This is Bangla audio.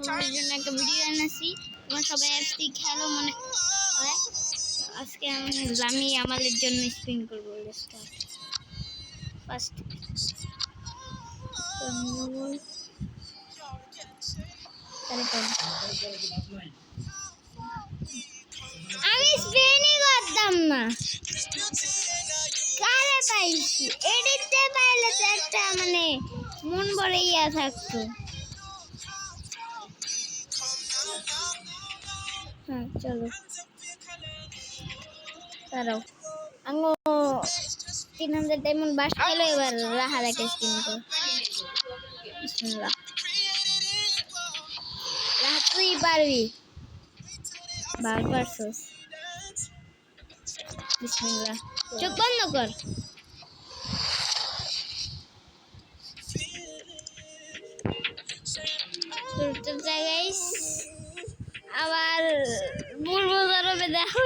তোমাদের জন্য একটা ভিডিও এনেছি। তোমরা সবাই এফসি খেলো মনে হয়। আজকে আমি আমাদের জন্য স্পিন করবো। ফার্স্ট আমি স্পিনই করতাম না, কারে পাইছি এডিটে পাইলে তো একটা মানে মন ভরে ইয়া থাকতো। হ্যাঁ চলো দাঁড়াও, আঙ্গো 3000 ডায়মন্ড বাস খেলো। এবার রাহা রেখে স্পিন কর। বিসমিল্লাহ, রাহা তুই পারবি, পারছস। বিসমিল্লাহ, চোখ বন্ধ কর। গাইস আবার বুলবুল দেখো।